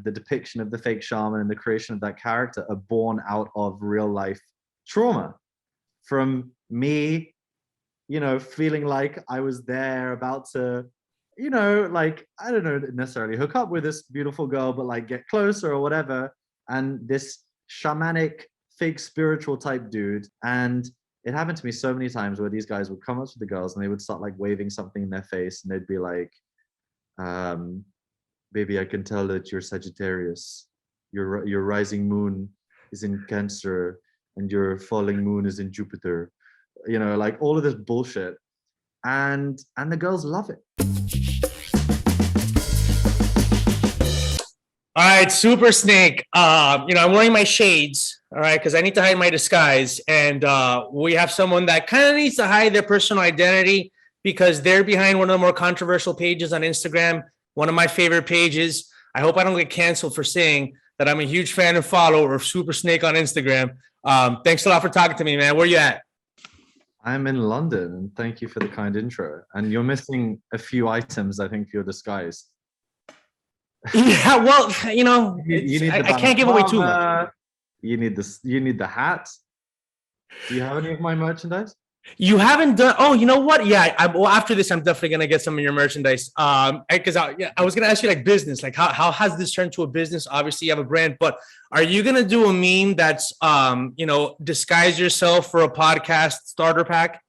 the depiction of the fake shaman and the creation of that character are born out of real life trauma from me, feeling like I was there about to, like, I don't know, necessarily hook up with this beautiful girl, but like get closer or whatever. And this shamanic, fake spiritual type dude. And it happened to me so many times where these guys would come up to the girls and they would start like waving something in their face and they'd be like, baby, I can tell that you're Sagittarius. Your rising moon is in Cancer and your falling moon is in Jupiter. Like all of this bullshit. And the girls love it. All right, Supersnake. I'm wearing my shades, all right, because I need to hide my disguise. And we have someone that kind of needs to hide their personal identity because they're behind one of the more controversial pages on Instagram, one of my favorite pages. I hope I don't get canceled for saying that I'm a huge fan and follower of Supersnake on Instagram. Thanks a lot for talking to me, man. Where you at? I'm in London, and thank you for the kind intro. And you're missing a few items, I think, for your disguise. Yeah, well, I can't give away too much. You need this. You need the hat. Do you have any of my merchandise? You haven't done. Oh, you know what? Yeah. Well, after this, I'm definitely gonna get some of your merchandise. Because I was gonna ask you like business, like how has this turned to a business? Obviously, you have a brand, but are you gonna do a meme that's disguise yourself for a podcast starter pack?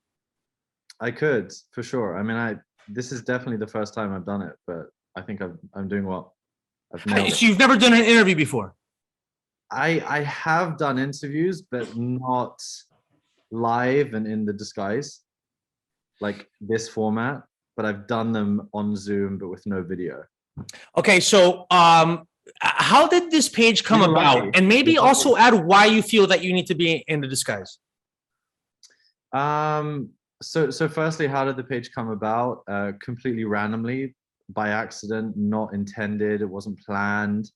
I could for sure. I mean, this is definitely the first time I've done it, but I think I'm doing well. So you've never done an interview before? I have done interviews, but not live and in the disguise, like this format, but I've done them on Zoom, but with no video. Okay, so how did this page come about? And maybe also add why you feel that you need to be in the disguise. So firstly, how did the page come about? Completely randomly, by accident, not intended. It wasn't planned.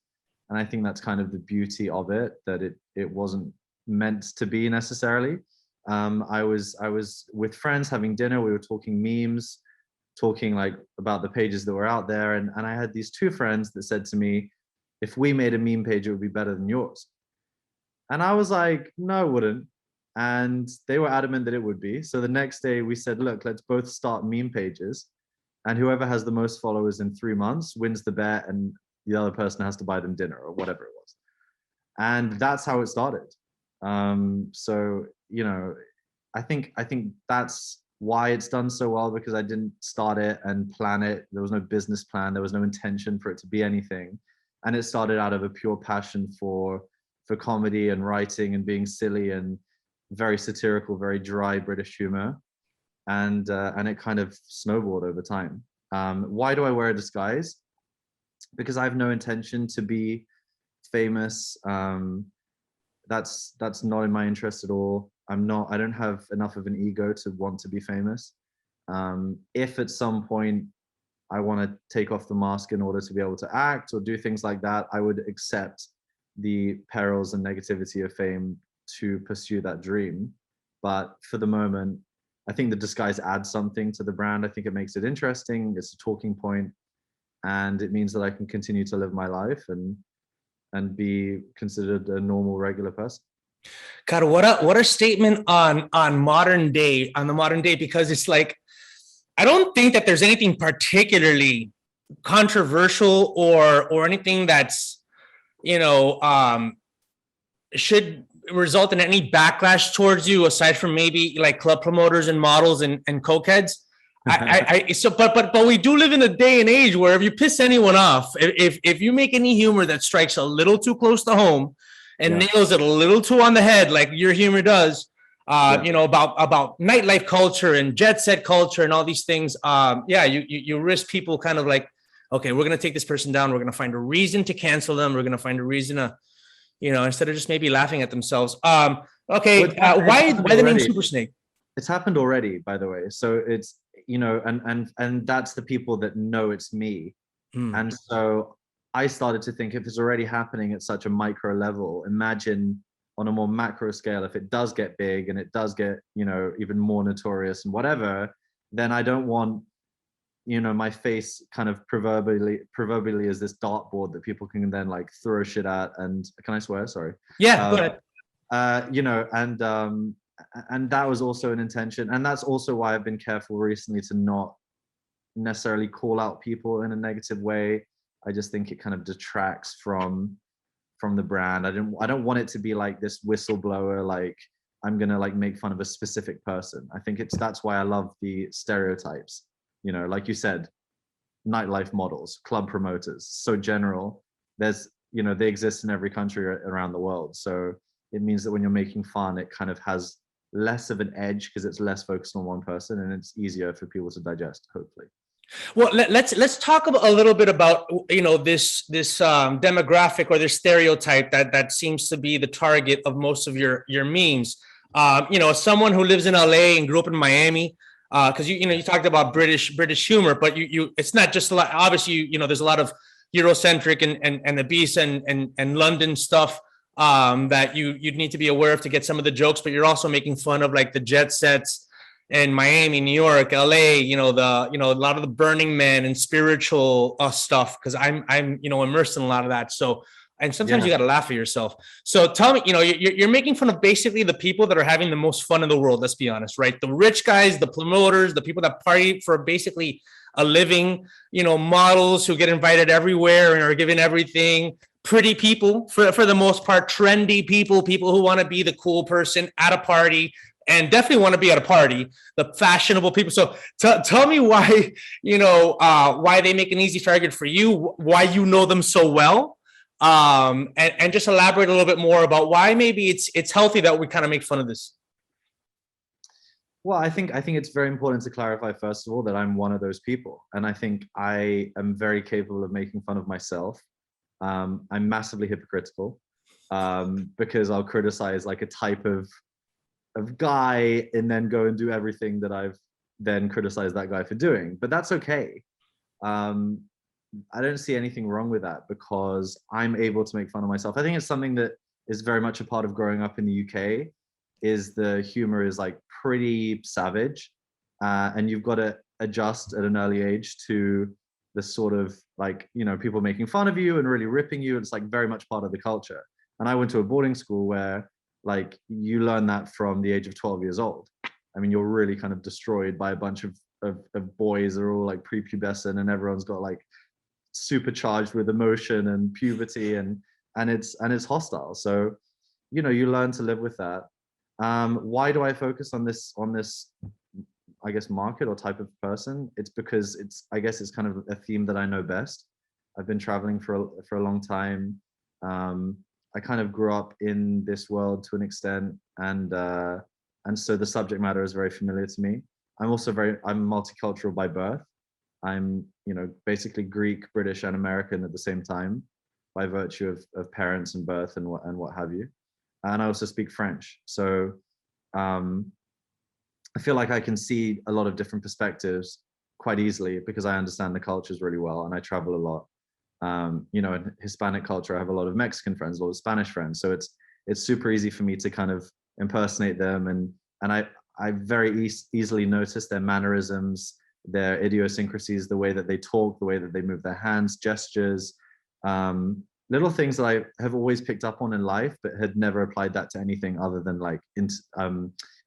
And I think that's kind of the beauty of it, that it wasn't meant to be necessarily. I was with friends having dinner. We were talking memes, talking like about the pages that were out there. And I had these two friends that said to me, if we made a meme page, it would be better than yours. And I was like, no, it wouldn't. And they were adamant that it would be. So the next day we said, look, let's both start meme pages. And whoever has the most followers in 3 months wins the bet. And the other person has to buy them dinner or whatever it was. And that's how it started. So, I think that's why it's done so well, because I didn't start it and plan it. There was no business plan. There was no intention for it to be anything. And it started out of a pure passion for comedy and writing and being silly and very satirical, very dry British humor. And it kind of snowballed over time. Why do I wear a disguise? Because I have no intention to be famous. That's not in my interest at all. I don't have enough of an ego to want to be famous. If at some point I want to take off the mask in order to be able to act or do things like that, I would accept the perils and negativity of fame to pursue that dream. But for the moment, I think the disguise adds something to the brand. I think it makes it interesting. It's a talking point, and it means that I can continue to live my life and be considered a normal, regular person. God, what a statement on the modern day, because it's like, I don't think that there's anything particularly controversial or anything that's, should result in any backlash towards you, aside from maybe like club promoters and models and cokeheads. But we do live in a day and age where if you piss anyone off, if you make any humor that strikes a little too close to home and nails it a little too on the head, like your humor does, about nightlife culture and jet set culture and all these things, you risk people kind of like, okay, we're gonna take this person down. We're gonna find a reason to cancel them. We're gonna find a reason to, instead of just maybe laughing at themselves. Why the name Supersnake? It's happened already, by the way. So it's, and that's the people that know it's me. And so I started to think, if it's already happening at such a micro level, imagine on a more macro scale, if it does get big and it does get, even more notorious and whatever, then I don't want my face kind of proverbially is this dartboard that people can then like throw shit at. And can I swear? Sorry. Yeah, go ahead. And that was also an intention. And that's also why I've been careful recently to not necessarily call out people in a negative way. I just think it kind of detracts from the brand. I don't want it to be like this whistleblower, like I'm gonna like make fun of a specific person. I think that's why I love the stereotypes. Like you said, nightlife models, club promoters, so general. There's, they exist in every country around the world. So it means that when you're making fun, it kind of has less of an edge because it's less focused on one person, and it's easier for people to digest, hopefully. Well, let's talk a little bit about this demographic or this stereotype that seems to be the target of most of your memes. Someone who lives in LA and grew up in Miami, because you talked about British humor, but you it's not just a lot. Obviously, there's a lot of Eurocentric and the beast and London stuff that you'd need to be aware of to get some of the jokes. But you're also making fun of like the jet sets in Miami, New York, LA, a lot of the Burning Man and spiritual stuff, because I'm immersed in a lot of that. So, and sometimes you got to laugh at yourself. So tell me, you're making fun of basically the people that are having the most fun in the world. Let's be honest, right? The rich guys, the promoters, the people that party for basically a living, models who get invited everywhere and are given everything. Pretty people, for the most part, trendy people who want to be the cool person at a party, and definitely want to be at a party, the fashionable people. So tell me why, why they make an easy target for you, why you know them so well, and just elaborate a little bit more about why maybe it's healthy that we kind of make fun of this. Well, I think it's very important to clarify, first of all, that I'm one of those people. And I think I am very capable of making fun of myself. I'm massively hypocritical because I'll criticize like a type of guy and then go and do everything that I've then criticized that guy for doing. But that's okay. I don't see anything wrong with that because I'm able to make fun of myself. I think it's something that is very much a part of growing up in the UK, is the humor is like pretty savage, and you've got to adjust at an early age to the sort of like, people making fun of you and really ripping you. It's like very much part of the culture. And I went to a boarding school where like you learn that from the age of 12 years old. I mean, you're really kind of destroyed by a bunch of boys that are all like prepubescent, and everyone's got like supercharged with emotion and puberty, and it's hostile. So, you learn to live with that. Why do I focus on this, I guess, market or type of person? It's because I guess it's kind of a theme that I know best. I've been traveling for a long time. I kind of grew up in this world to an extent, and so the subject matter is very familiar to me. I'm multicultural by birth. I'm, basically Greek, British, and American at the same time, by virtue of parents and birth and what have you. And I also speak French. So I feel like I can see a lot of different perspectives quite easily because I understand the cultures really well, and I travel a lot. In Hispanic culture, I have a lot of Mexican friends, a lot of Spanish friends. So it's super easy for me to kind of impersonate them. And I very easily notice their mannerisms, their idiosyncrasies, the way that they talk, the way that they move their hands, gestures, little things that I have always picked up on in life, but had never applied that to anything other than like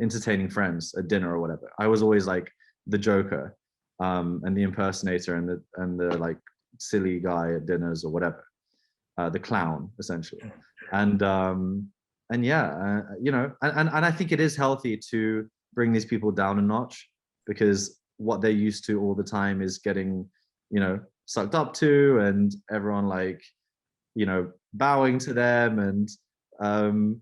entertaining friends at dinner or whatever. I was always like the joker and the impersonator and the like silly guy at dinners or whatever, the clown essentially. And yeah, and I think it is healthy to bring these people down a notch, because what they're used to all the time is getting, sucked up to, and everyone like, bowing to them. And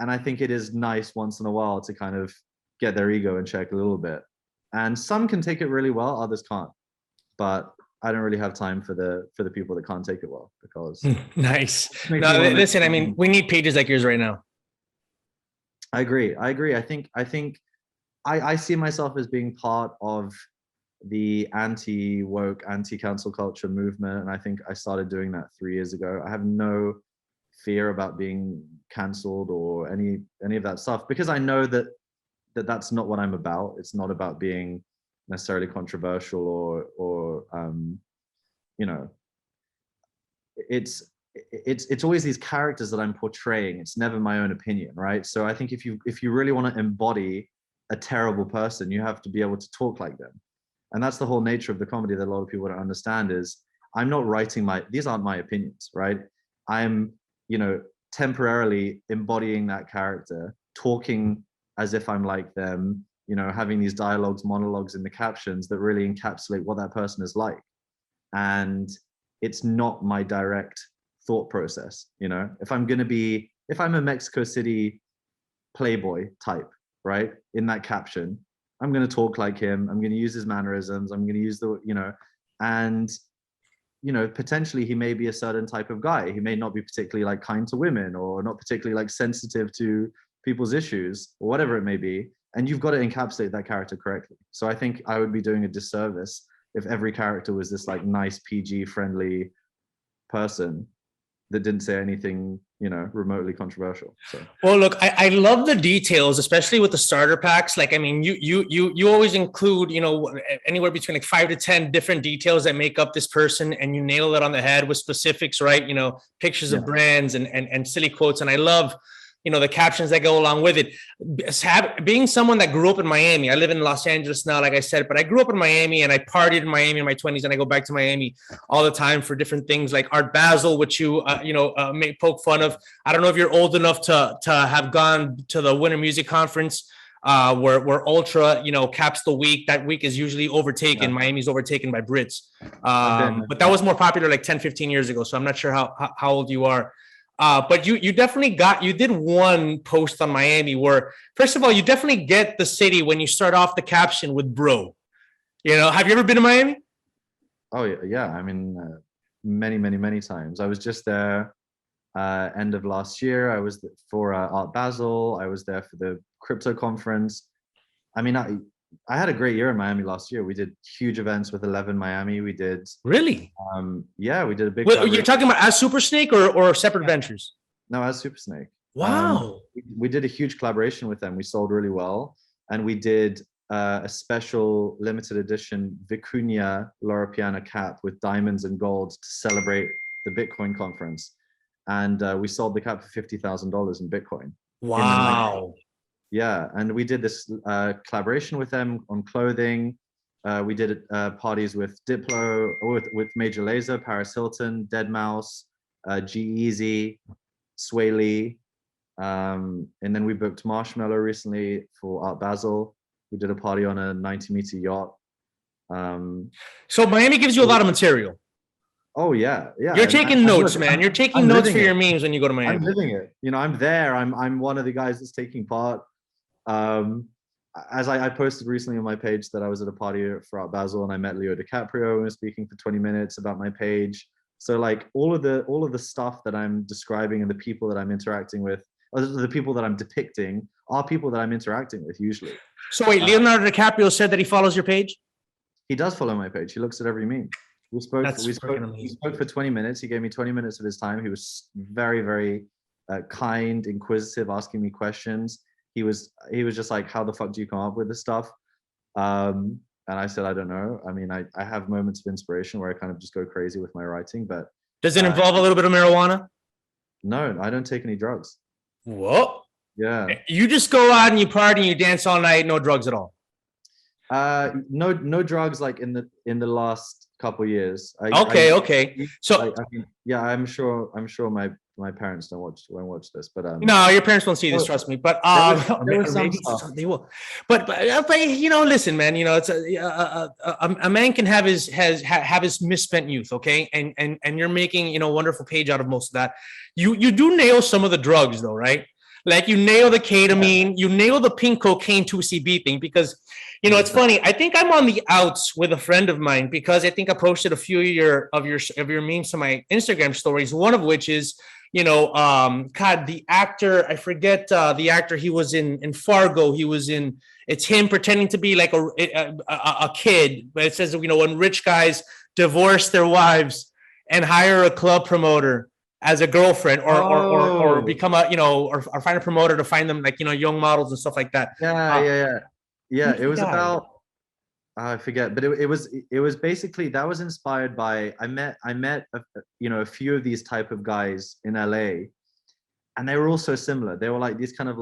I think it is nice once in a while to kind of get their ego in check a little bit. And some can take it really well, others can't. But I don't really have time for the people that can't take it well, because nice. No, listen, I mean, we need pages like yours right now. I agree. I think I see myself as being part of the anti-woke, anti-cancel culture movement. And I think I started doing that 3 years ago. I have no fear about being canceled or any of that stuff, because I know that that's not what I'm about. It's not about being, necessarily controversial or you know, it's always these characters that I'm portraying. It's never my own opinion, right? So I think if you really want to embody a terrible person, you have to be able to talk like them. And that's the whole nature of the comedy that a lot of people don't understand is I'm not writing these aren't my opinions, right? I'm, you know, temporarily embodying that character, talking as if I'm like them, you know, having these monologues in the captions that really encapsulate what that person is like. And it's not my direct thought process, you know. If I'm a Mexico City playboy type, right, in that caption, I'm going to talk like him. I'm going to use his mannerisms. I'm going to use and, you know, potentially he may be a certain type of guy. He may not be particularly like kind to women or not particularly like sensitive to people's issues or whatever it may be. And you've got to encapsulate that character correctly. So I think I would be doing a disservice if every character was this like nice PG friendly person that didn't say anything, you know, remotely controversial. So well, look, I love the details, especially with the starter packs. Like, I mean, you always include, you know, anywhere between like 5 to 10 different details that make up this person, and you nail it on the head with specifics, right? You know, pictures of brands and silly quotes. And I love, you know, the captions that go along with it. Being someone that grew up in Miami, I live in Los Angeles now, like I said, but I grew up in Miami and I partied in Miami in my 20s, and I go back to Miami all the time for different things like Art Basel, which you poke fun of. I don't know if you're old enough to have gone to the Winter Music Conference, where Ultra, you know, caps the week. That week is usually overtaken. Yeah. Miami's overtaken by Brits. But that was more popular like 10, 15 years ago. So I'm not sure how old you are. But you definitely you did one post on Miami where, first of all, you definitely get the city when you start off the caption with bro. You know, have you ever been to Miami? Oh, yeah. I mean, many times. I was just there end of last year. I was for Art Basel. I was there for the crypto conference. I mean, I had a great year in Miami last year. We did huge events with 11 Miami. We did. Really? Yeah, we did a big. Wait, you're talking about as Supersnake or separate ventures? No, as Supersnake. Wow. We did a huge collaboration with them. We sold really well. And we did a special limited edition Vicuña Loro Piana cap with diamonds and gold to celebrate the Bitcoin conference. And we sold the cap for $50,000 in Bitcoin. Wow. Yeah, and we did this collaboration with them on clothing. We did parties with Diplo, with Major Lazer, Paris Hilton, Deadmau5, G-Eazy, Sway Lee. And then we booked Marshmello recently for Art Basel. We did a party on a 90-meter yacht. So Miami gives you a lot of material. Oh, yeah. You're taking notes, man. You're taking notes for your memes when you go to Miami. I'm living it. You know, I'm there. I'm one of the guys that's taking part. As I posted recently on my page that I was at a party for Art Basel and I met Leo DiCaprio and was speaking for 20 minutes about my page. So like all of the stuff that I'm describing and the people that I'm interacting with, or the people that I'm depicting are people that I'm interacting with usually. So wait, Leonardo DiCaprio said that he follows your page? He does follow my page. He looks at every meme. We spoke for 20 minutes. He gave me 20 minutes of his time. He was very, very kind, inquisitive, asking me questions. He was just like, how the fuck do you come up with this stuff? And I said, I don't know. I mean, I have moments of inspiration where I kind of just go crazy with my writing, but. Does it involve a little bit of marijuana? No, I don't take any drugs. What? Yeah. You just go out and you party and you dance all night, no drugs at all? No drugs like in the last couple of years. Okay. So I mean, yeah, I'm sure my parents won't watch this, but no, your parents won't see this, trust me. But they will. But you know, listen, man. You know, it's a man can have his misspent youth, okay, and you're making a wonderful page out of most of that. You do nail some of the drugs though, right? Like you nail the ketamine, you nail the pink cocaine 2CB thing because. You know, it's funny. I think I'm on the outs with a friend of mine because I think I posted a few of your memes to my Instagram stories. One of which is, God, the actor. I forget the actor. He was in Fargo. He was in. It's him pretending to be like a kid, but it says when rich guys divorce their wives and hire a club promoter as a girlfriend or become or find a promoter to find them like young models and stuff like that. Yeah. It was about, I forget, but it was basically, that was inspired by, I met a few of these type of guys in LA, and they were all so similar. They were like these kind of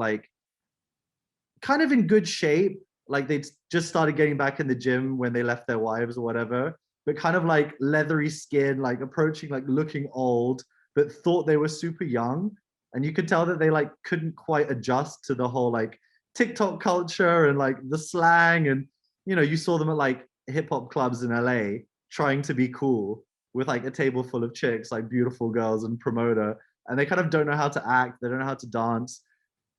in good shape, like they just started getting back in the gym when they left their wives or whatever, but kind of like leathery skin, like approaching, like looking old, but thought they were super young. And you could tell that they like couldn't quite adjust to the whole like TikTok culture and like the slang. And you saw them at like hip hop clubs in LA trying to be cool with like a table full of chicks, like beautiful girls and promoter, and they kind of don't know how to act, they don't know how to dance,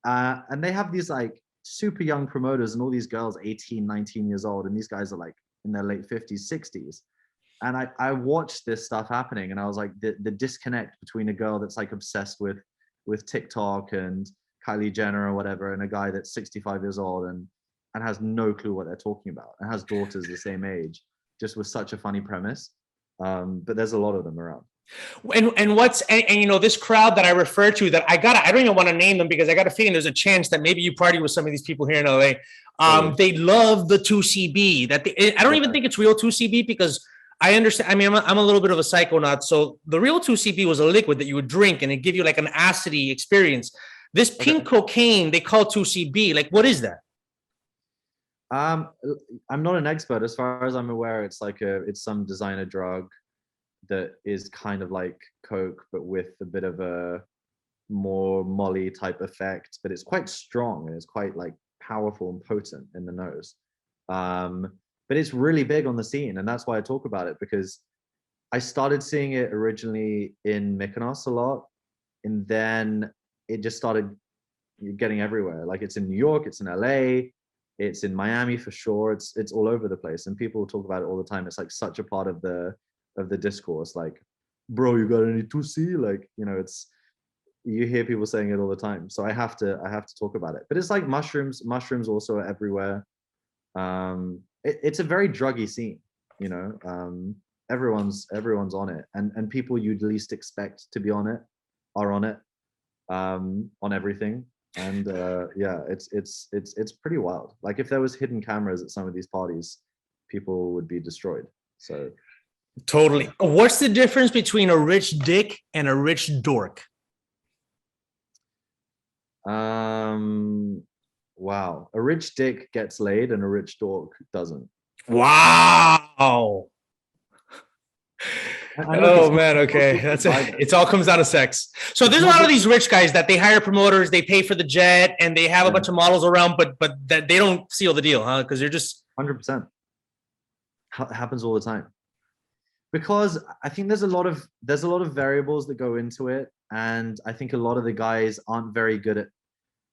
and they have these like super young promoters and all these girls 18, 19 years old, and these guys are like in their late 50s, 60s. And I watched this stuff happening, and I was like, the disconnect between a girl that's like obsessed with TikTok and Kylie Jenner or whatever, and a guy that's 65 years old and has no clue what they're talking about and has daughters the same age, just was such a funny premise. But there's a lot of them around. And this crowd that I refer to, that I don't even want to name them, because I got a feeling there's a chance that maybe you party with some of these people here in LA. They love the 2CB. I don't even think it's real 2CB, because I understand. I mean, I'm a little bit of a psychonaut. So the real 2CB was a liquid that you would drink and it give you like an acidy experience. This pink cocaine they call 2CB. Like, what is that? I'm not an expert. As far as I'm aware, it's some designer drug that is kind of like coke, but with a bit of a more molly type effect. But it's quite strong and it's quite like powerful and potent in the nose. But it's really big on the scene, and that's why I talk about it, because I started seeing it originally in Mykonos a lot, and then it just started getting everywhere. Like, it's in New York, it's in LA, it's in Miami for sure. It's all over the place, and people talk about it all the time. It's like such a part of the discourse. Like, bro, you got any 2C? Like, you hear people saying it all the time. So I have to talk about it. But it's like mushrooms. Mushrooms also are everywhere. It's a very druggy scene. Everyone's on it, and people you'd least expect to be on it are on it, on everything. And it's pretty wild. Like, if there was hidden cameras at some of these parties, people would be destroyed. So totally. What's the difference between a rich dick and a rich dork? Wow. A rich dick gets laid and a rich dork doesn't. Wow. Oh man, okay. That's it. It all comes down to sex. So there's a lot of these rich guys that they hire promoters, they pay for the jet, and they have a bunch of models around, but that they don't seal the deal, huh? Because they're just 100%. Happens all the time. Because I think there's a lot of variables that go into it, and I think a lot of the guys aren't very good at,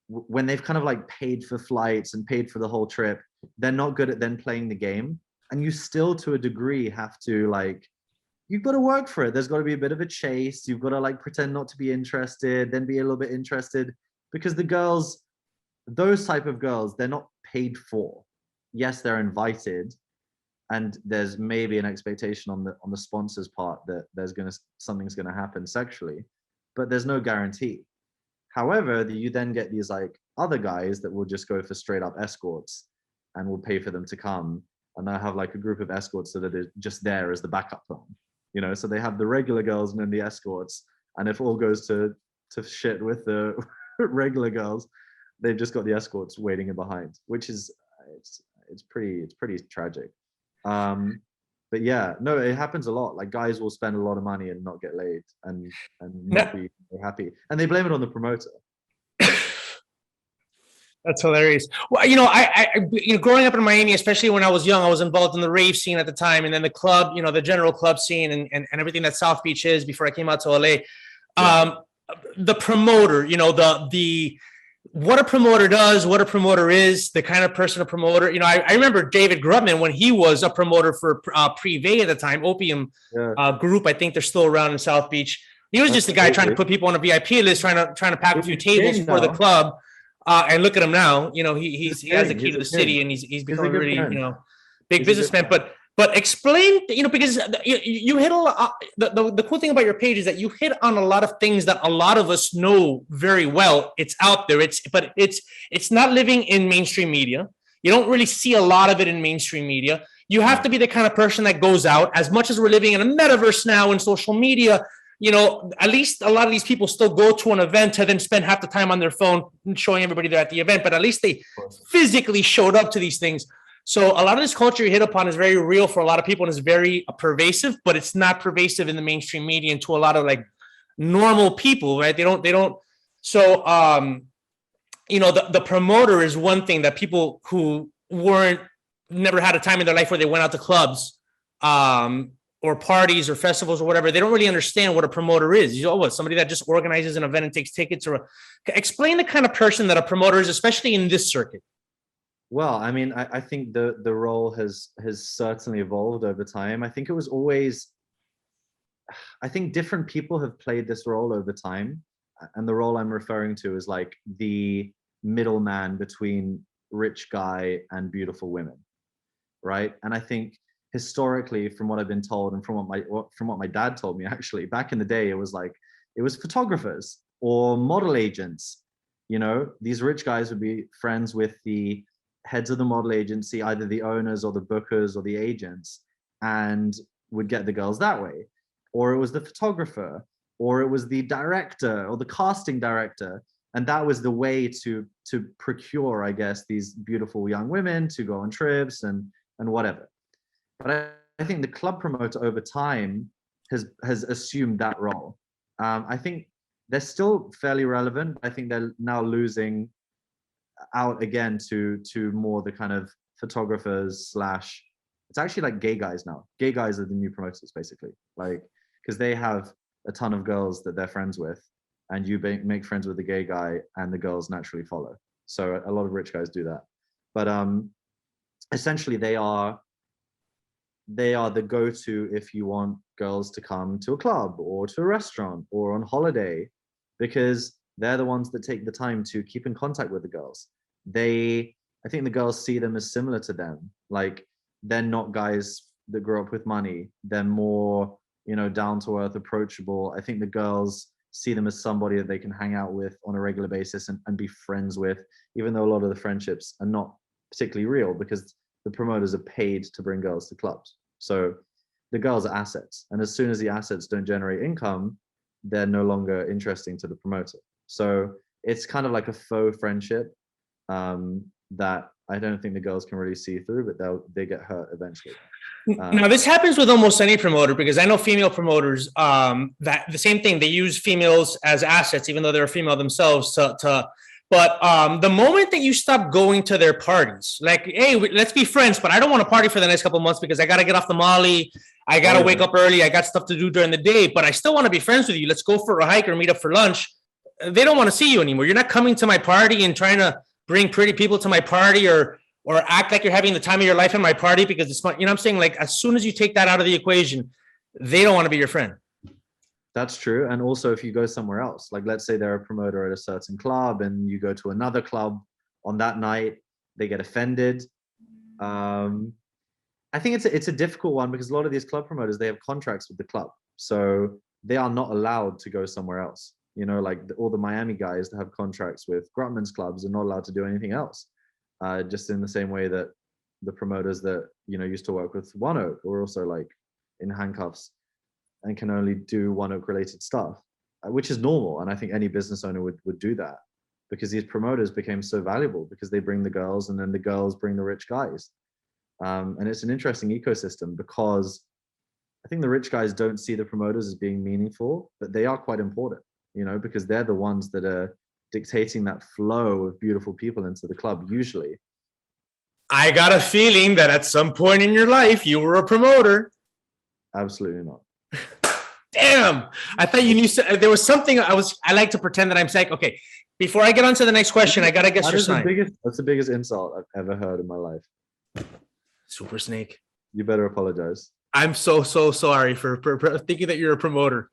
when they've kind of like paid for flights and paid for the whole trip, they're not good at then playing the game. And you still, to a degree, have to like, you've got to work for it. There's got to be a bit of a chase. You've got to like pretend not to be interested, then be a little bit interested, because the girls, those type of girls, they're not paid for. Yes, they're invited, and there's maybe an expectation on the sponsor's part that something's gonna happen sexually, but there's no guarantee. However, you then get these like other guys that will just go for straight up escorts and will pay for them to come, and they'll have like a group of escorts that are just there as the backup plan. So they have the regular girls and then the escorts, and if all goes to shit with the regular girls, they've just got the escorts waiting in behind, which is it's pretty tragic. But yeah, no, it happens a lot. Like, guys will spend a lot of money and not get laid and not be happy, and they blame it on the promoter. That's hilarious. Well, I growing up in Miami, especially when I was young, I was involved in the rave scene at the time, and then the club, the general club scene and everything that South Beach is before I came out to LA. The promoter, what a promoter does, what a promoter is, the kind of person a promoter. I remember David Grubman when he was a promoter for Privé at the time, Opium Group. I think they're still around in South Beach. He was just a guy trying to put people on a VIP list, trying to pack a few tables for the club. And look at him now. He has the key to the city, and he's become a really big businessman. But explain, because you hit a lot. The cool thing about your page is that you hit on a lot of things that a lot of us know very well. It's out there. It's not living in mainstream media. You don't really see a lot of it in mainstream media. You have to be the kind of person that goes out. As much as we're living in a metaverse now and social media, at least a lot of these people still go to an event to then spend half the time on their phone showing everybody they're at the event, but at least they physically showed up to these things. So a lot of this culture you hit upon is very real for a lot of people and is very pervasive, but it's not pervasive in the mainstream media and to a lot of like normal people, right? They don't. So, the promoter is one thing that people who never had a time in their life where they went out to clubs, or parties or festivals or whatever, they don't really understand what a promoter is. Somebody that just organizes an event and takes tickets, or explain the kind of person that a promoter is, especially in this circuit. Well, I mean, I think the role has certainly evolved over time. I think different people have played this role over time. And the role I'm referring to is like the middleman between rich guy and beautiful women, right? And I think historically, from what I've been told and from what my dad told me, actually, back in the day, it was photographers or model agents. These rich guys would be friends with the heads of the model agency, either the owners or the bookers or the agents, and would get the girls that way. Or it was the photographer, or it was the director or the casting director. And that was the way to procure, I guess, these beautiful young women to go on trips and whatever. But I think the club promoter over time has assumed that role. I think they're still fairly relevant. I think they're now losing out again to more the kind of photographers / it's actually like gay guys now. Gay guys are the new promoters, basically, like, because they have a ton of girls that they're friends with, and you make friends with the gay guy and the girls naturally follow. So a lot of rich guys do that. But essentially they are the go-to if you want girls to come to a club or to a restaurant or on holiday, because they're the ones that take the time to keep in contact with the girls. I think the girls see them as similar to them. Like, they're not guys that grew up with money. They're more, down to earth, approachable. I think the girls see them as somebody that they can hang out with on a regular basis and be friends with, even though a lot of the friendships are not particularly real, because the promoters are paid to bring girls to clubs. So the girls are assets. And as soon as the assets don't generate income, they're no longer interesting to the promoter. So it's kind of like a faux friendship that I don't think the girls can really see through, but they get hurt eventually. Now, this happens with almost any promoter, because I know female promoters that the same thing. They use females as assets, even though they're a female themselves. But the moment that you stop going to their parties, like, hey, let's be friends, but I don't want to party for the next couple of months because I got to get off the Molly. I got to wake up early. I got stuff to do during the day, but I still want to be friends with you. Let's go for a hike or meet up for lunch. They don't want to see you anymore. You're not coming to my party and trying to bring pretty people to my party or act like you're having the time of your life at my party because it's fun. You know what I'm saying? Like, as soon as you take that out of the equation, they don't want to be your friend. That's true. And also, if you go somewhere else, like, let's say they're a promoter at a certain club and you go to another club on that night, they get offended. I think it's a difficult one, because a lot of these club promoters, they have contracts with the club. So they are not allowed to go somewhere else. Like all the Miami guys that have contracts with Grutman's clubs are not allowed to do anything else. Just in the same way that the promoters that, used to work with One Oak are also like in handcuffs and can only do One Oak related stuff, which is normal. And I think any business owner would do that, because these promoters became so valuable because they bring the girls and then the girls bring the rich guys. And it's an interesting ecosystem, because I think the rich guys don't see the promoters as being meaningful, but they are quite important, because they're the ones that are dictating that flow of beautiful people into the club usually. I got a feeling that at some point in your life, you were a promoter. Absolutely not. Damn. I thought you knew. There was something I like to pretend that I'm saying. Okay, before I get on to the next question, I got to guess your sign. That's the biggest insult I've ever heard in my life. Supersnake. You better apologize. I'm so sorry for thinking that you're a promoter.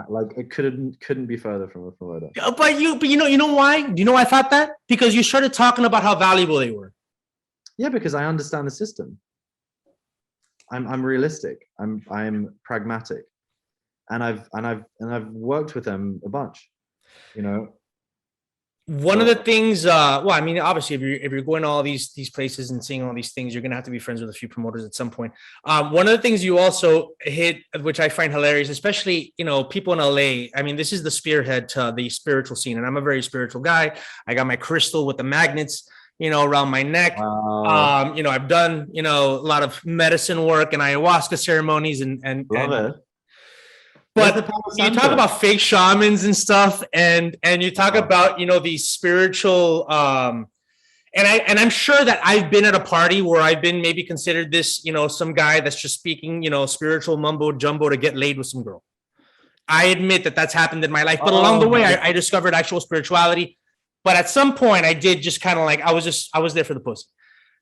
Like, it couldn't be further from a promoter. But you know why? Do you know why I thought that? Because you started talking about how valuable they were. Yeah, because I understand the system. I'm realistic. I'm pragmatic, and I've worked with them a bunch. One of the things, well, I mean, obviously, if you're going to all these places and seeing all these things, you're gonna have to be friends with a few promoters at some point. One of the things you also hit, which I find hilarious, especially people in LA. I mean, this is the spearhead to the spiritual scene, and I'm a very spiritual guy. I got my crystal with the magnets, around my neck. Wow. I've done a lot of medicine work and ayahuasca ceremonies, and Love it. but you talk about fake shamans and stuff, and you talk about these spiritual and I'm sure that I've been at a party where I've been maybe considered this some guy that's just speaking spiritual mumbo jumbo to get laid with some girl. I admit that that's happened in my life, but along the way I discovered actual spirituality. But at some point I did just kind of like I was there for the pussy.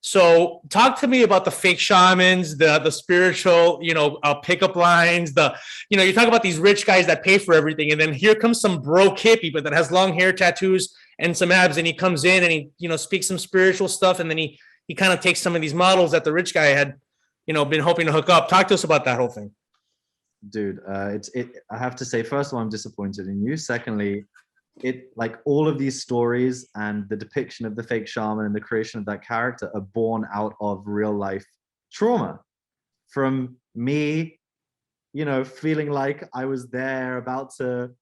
So talk to me about the fake shamans, the spiritual, pickup lines, you talk about these rich guys that pay for everything. And then here comes some broke hippie, but that has long hair, tattoos, and some abs. And he comes in and he, speaks some spiritual stuff. And then he kind of takes some of these models that the rich guy had, been hoping to hook up. Talk to us about that whole thing. Dude, I have to say, first of all, I'm disappointed in you. Secondly, like all of these stories and the depiction of the fake shaman and the creation of that character are born out of real life trauma from me, feeling like I was there about to,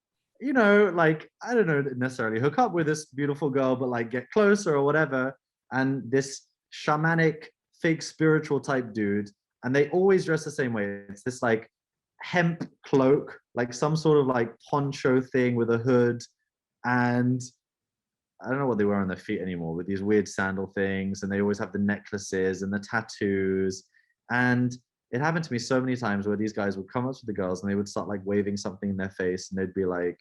like, I don't know, necessarily hook up with this beautiful girl, but like get closer or whatever. And this shamanic fake spiritual type dude, and they always dress the same way. It's this like hemp cloak, like some sort of like poncho thing with a hood. And I don't know what they wear on their feet anymore, with these weird sandal things. And they always have the necklaces and the tattoos. And it happened to me so many times where these guys would come up to the girls and they would start like waving something in their face. And they'd be like,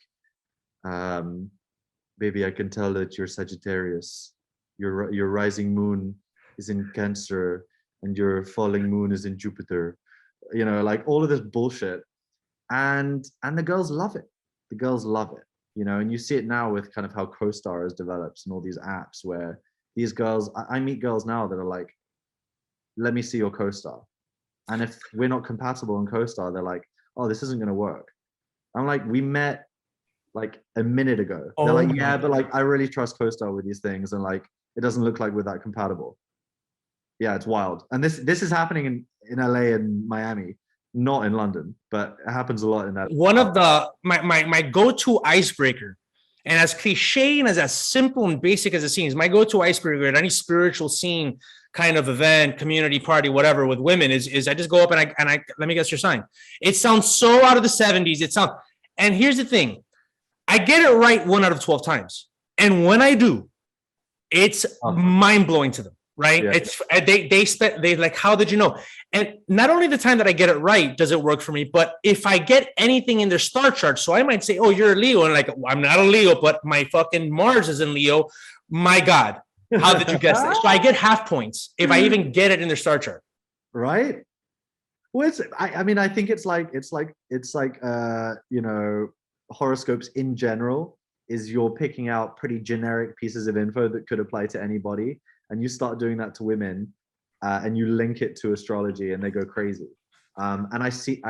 baby, I can tell that you're Sagittarius. Your rising moon is in Cancer and your falling moon is in Jupiter. Like all of this bullshit. And the girls love it. The girls love it. And you see it now with kind of how CoStar has developed and all these apps where these girls, I meet girls now that are like, let me see your CoStar. And if we're not compatible on CoStar, they're like, oh, this isn't going to work. I'm like, we met like a minute ago. They're like, yeah, but like, I really trust CoStar with these things. And like, it doesn't look like we're that compatible. Yeah, it's wild. And this is happening in LA and Miami. Not in London, but it happens a lot in that. One of my go-to icebreaker, and as cliche and as simple and basic as it seems, my go-to icebreaker at any spiritual scene kind of event, community party, whatever, with women is I just go up and I let me guess your sign. It sounds so out of the 70s. And here's the thing, I get it right 1 out of 12 times, and when I do, it's mind-blowing to them. Right. Yeah. It's they like, how did you know? And not only the time that I get it right does it work for me, but if I get anything in their star chart, so I might say, oh, you're a Leo. And like, well, I'm not a Leo, but my fucking Mars is in Leo. My God, how did you guess that? So I get half points if I even get it in their star chart. Right. Well, I mean, I think it's like horoscopes in general is you're picking out pretty generic pieces of info that could apply to anybody. And you start doing that to women, and you link it to astrology, and they go crazy. And I see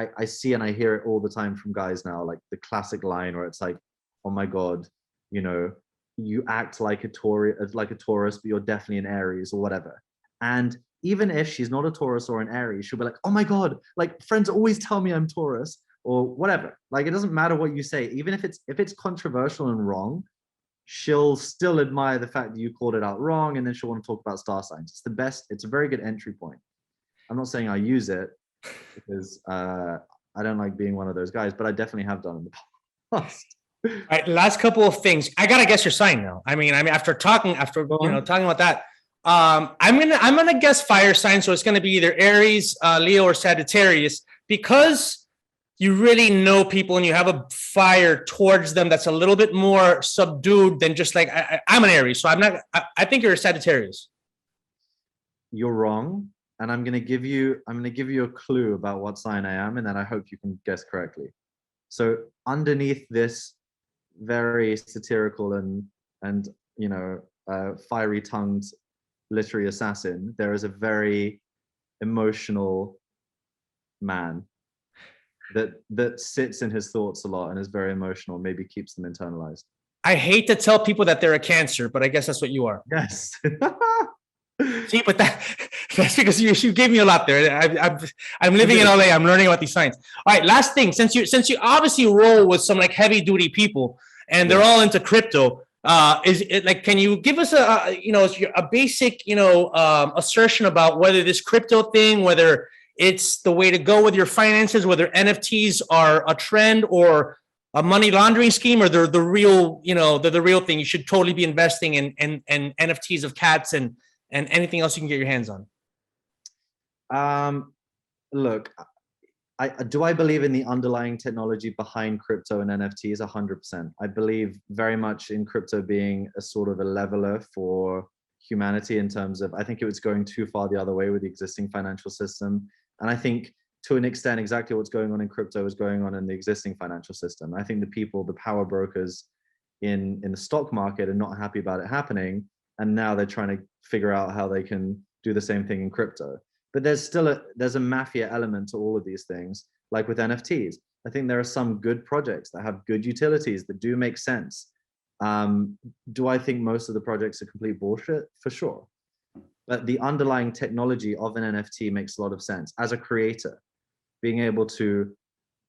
and I hear it all the time from guys now, like the classic line where it's like, "Oh my God, you act like a Taurus, but you're definitely an Aries or whatever." And even if she's not a Taurus or an Aries, she'll be like, "Oh my God, like friends always tell me I'm Taurus or whatever." Like it doesn't matter what you say, even if it's controversial and wrong. She'll still admire the fact that you called it out wrong, and then she'll want to talk about star signs. It's the best. It's a very good entry point. I'm not saying I use it because I don't like being one of those guys, but I definitely have done in the past. All right, last couple of things. I gotta guess your sign now. I mean, after talking about that, I'm gonna guess fire sign. So it's gonna be either Aries, Leo, or Sagittarius, because you really know people and you have a fire towards them that's a little bit more subdued than just like I'm an Aries, so I think you're a Sagittarius. You're wrong, and I'm gonna give you a clue about what sign I am, and then I hope you can guess correctly. So underneath this very satirical and fiery tongued literary assassin, there is a very emotional man that sits in his thoughts a lot and is very emotional, maybe keeps them internalized. I hate to tell people that they're a Cancer, but I guess that's what you are. Yes. See, but that's because you gave me a lot there. I'm living in LA. I'm learning about these signs. All right, last thing, since you obviously roll with some like heavy duty people and they're all into crypto, is it like, can you give us a basic assertion about whether this crypto thing, whether it's the way to go with your finances, whether NFTs are a trend or a money laundering scheme, or they're the real, they're the real thing? You should totally be investing in NFTs of cats and anything else you can get your hands on. Look, I believe in the underlying technology behind crypto and NFTs 100%. I believe very much in crypto being a sort of a leveler for humanity in terms of, I think it was going too far the other way with the existing financial system. And I think to an extent, exactly what's going on in crypto is going on in the existing financial system. I think the people, the power brokers in the stock market are not happy about it happening. And now they're trying to figure out how they can do the same thing in crypto. But there's still there's a mafia element to all of these things, like with NFTs. I think there are some good projects that have good utilities that do make sense. Do I think most of the projects are complete bullshit? For sure. But the underlying technology of an NFT makes a lot of sense. As a creator, being able to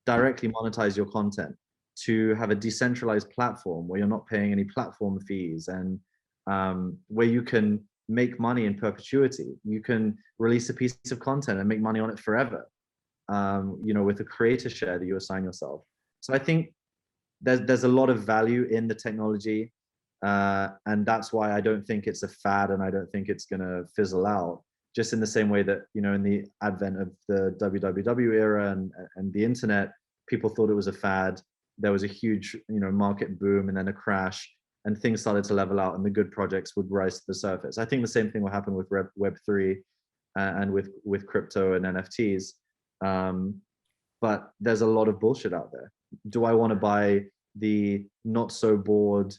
directly monetize your content, to have a decentralized platform where you're not paying any platform fees, and where you can make money in perpetuity. You can release a piece of content and make money on it forever, with a creator share that you assign yourself. So I think there's a lot of value in the technology, and that's why I don't think it's a fad, and I don't think it's going to fizzle out. Just in the same way that, in the advent of the www era and the internet, people thought it was a fad. There was a huge, market boom and then a crash, and things started to level out and the good projects would rise to the surface. I think the same thing will happen with Web3 and with crypto and NFTs. But there's a lot of bullshit out there. Do I want to buy the not so bored,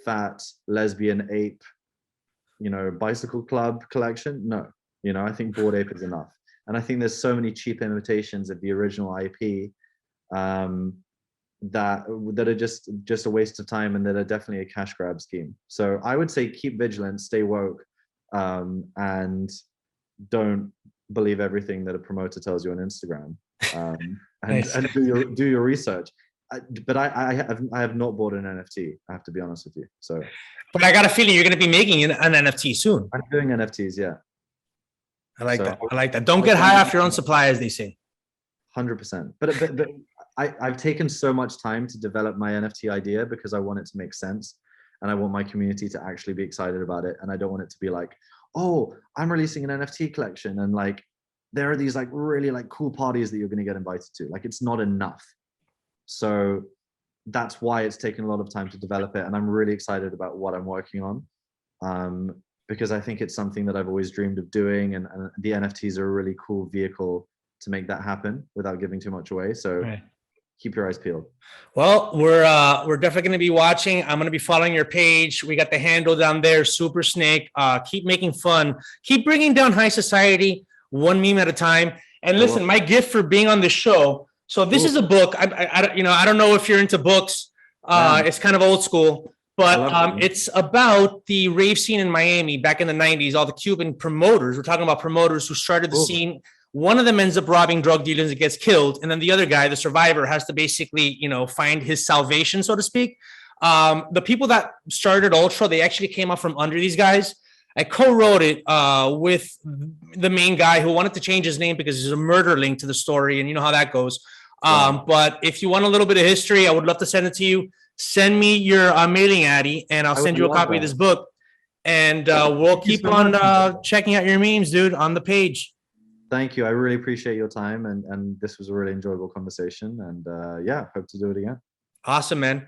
fat, lesbian ape, bicycle club collection? No. I think Bored Ape is enough. And I think there's so many cheap imitations of the original IP that are just a waste of time, and that are definitely a cash grab scheme. So I would say keep vigilant, stay woke, and don't believe everything that a promoter tells you on Instagram, and do your research. But I have not bought an NFT. I have to be honest with you. So, but I got a feeling you're going to be making an NFT soon. I'm doing NFTs, yeah. I like that. Don't get high off your own supply, as they say. 100%. But I've taken so much time to develop my NFT idea because I want it to make sense, and I want my community to actually be excited about it. And I don't want it to be like, oh, I'm releasing an NFT collection, and like there are these like really like cool parties that you're going to get invited to. Like, it's not enough. So that's why it's taken a lot of time to develop it, and I'm really excited about what I'm working on. Because I think it's something that I've always dreamed of doing, and the NFTs are a really cool vehicle to make that happen without giving too much away. So keep your eyes peeled. Well, we're definitely going to be watching. I'm going to be following your page. We got the handle down there, Supersnake. Keep making fun. Keep bringing down high society, one meme at a time. And listen, my gift for being on the show. So this is a book. I don't know if you're into books. It's kind of old school. But it's about the rave scene in Miami back in the 90s, all the Cuban promoters. We're talking about promoters who started the scene. One of them ends up robbing drug dealers and gets killed. And then the other guy, the survivor, has to basically, find his salvation, so to speak. The people that started Ultra, they actually came up from under these guys. I co-wrote it with the main guy who wanted to change his name because there's a murder link to the story, and you know how that goes. But if you want a little bit of history, I would love to send it to you. Send me your mailing, Addy, and I'll send you a copy of this book. And we'll keep on checking out your memes, dude, on the page. Thank you. I really appreciate your time. And this was a really enjoyable conversation. And hope to do it again. Awesome, man.